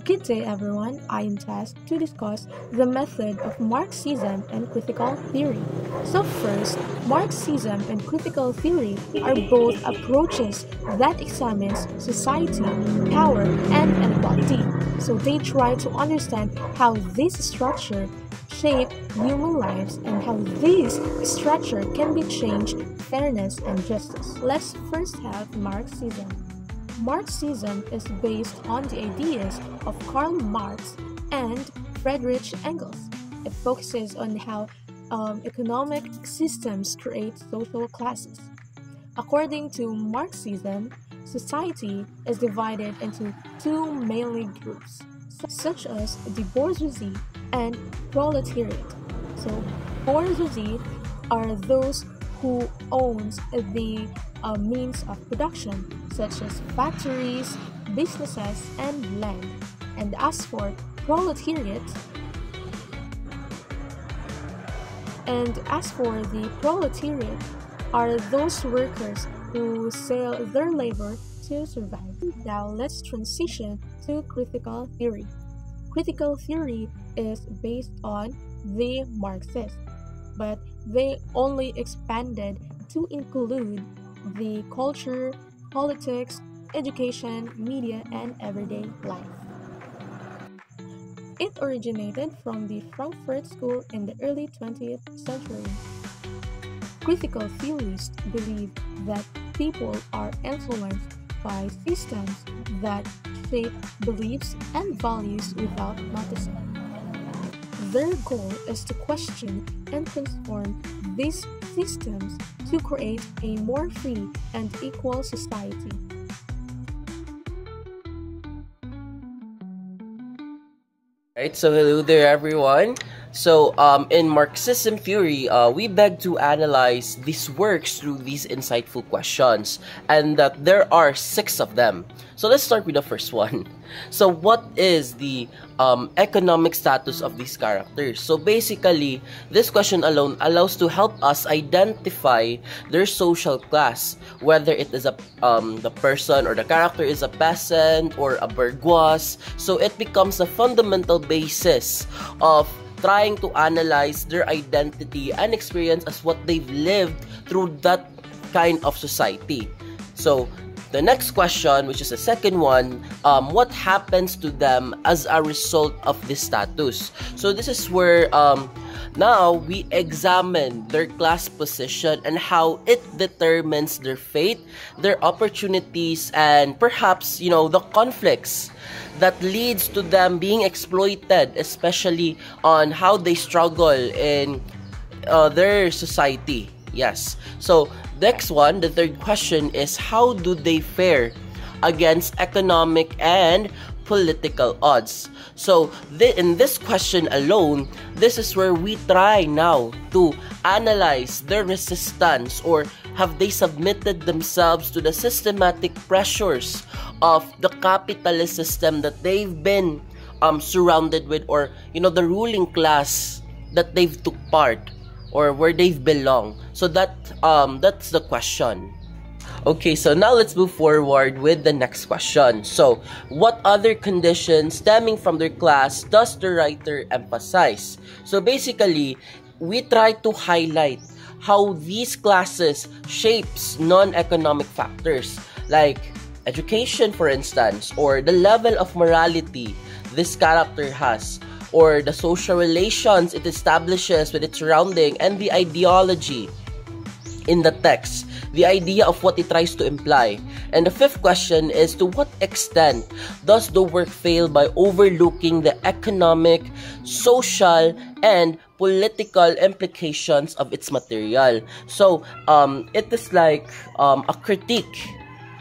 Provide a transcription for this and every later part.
Good day, everyone. I am tasked to discuss the method of Marxism and critical theory. So, first, Marxism and critical theory are both approaches that examines society, power, and inequality. So, they try to understand how this structure shape human lives and how this structure can be changed, fairness, and justice. Let's first have Marxism. Marxism is based on the ideas of Karl Marx and Friedrich Engels. It focuses on how economic systems create social classes. According to Marxism, society is divided into two mainly groups, such as the bourgeoisie and proletariat. So, bourgeoisie are those who owns the means of production, such as factories, businesses, and land. And as for proletariat, are those workers who sell their labor to survive. Now let's transition to critical theory. Critical theory is based on the Marxists, but they only expanded to include the culture, politics, education, media, and everyday life. It originated from the Frankfurt School in the early 20th century. Critical theorists believe that people are influenced by systems that shape beliefs and values without noticing. Their goal is to question and transform these systems to create a more free and equal society. Right, so hello there everyone. So in Marxism theory, we beg to analyze these works through these insightful questions, and that there are 6 of them. So let's start with the first one. So what is the economic status of these characters? So basically, this question alone allows to help us identify their social class, whether it is the person or the character is a peasant or a bourgeois. So it becomes a fundamental basis of trying to analyze their identity and experience as what they've lived through that kind of society. So the next question, which is the second one, what happens to them as a result of this status? So this is where now we examine their class position and how it determines their fate, their opportunities, and perhaps, the conflicts that leads to them being exploited, especially on how they struggle in their society. Yes. So next one, the third question is, how do they fare against economic and political odds? So in this question alone, this is where we try now to analyze their resistance, or have they submitted themselves to the systematic pressures of the capitalist system that they've been surrounded with, or the ruling class that they've took part, or where they've belong. So that's the question. Okay, so now let's move forward with the next question. So, what other conditions stemming from their class does the writer emphasize? So basically, we try to highlight how these classes shapes non-economic factors like education, for instance, or the level of morality this character has, or the social relations it establishes with its surrounding, and the ideology in the text, the idea of what it tries to imply. And the fifth question is, to what extent does the work fail by overlooking the economic, social, and political implications of its material? So it is like a critique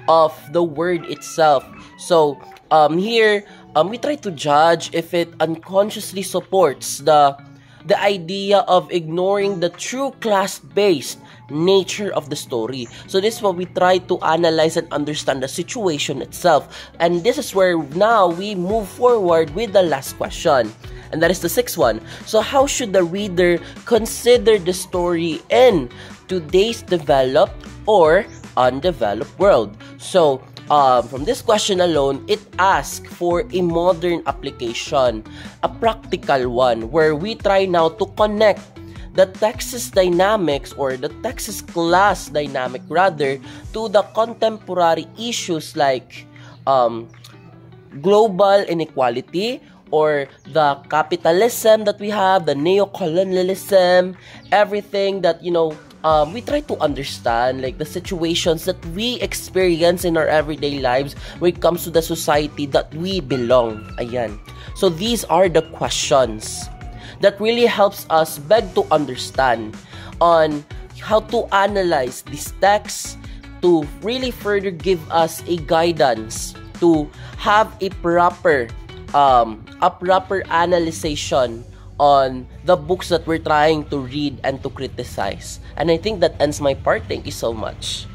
of the word itself. So here we try to judge if it unconsciously supports the idea of ignoring the true class-based nature of the story. So this is what we try to analyze and understand the situation itself. And this is where now we move forward with the last question, and that is the 6th one. So how should the reader consider the story in today's developed or undeveloped world? So from this question alone, it asks for a modern application, a practical one, where we try now to connect the Texas dynamics, or the Texas class dynamic rather, to the contemporary issues like global inequality, or the capitalism that we have, the neocolonialism, everything that, we try to understand, like the situations that we experience in our everyday lives when it comes to the society that we belong. Ayan. So these are the questions that really helps us beg to understand on how to analyze these texts, to really further give us a guidance to have a proper analyzation on the books that we're trying to read and to criticize. And I think that ends my part. Thank you so much.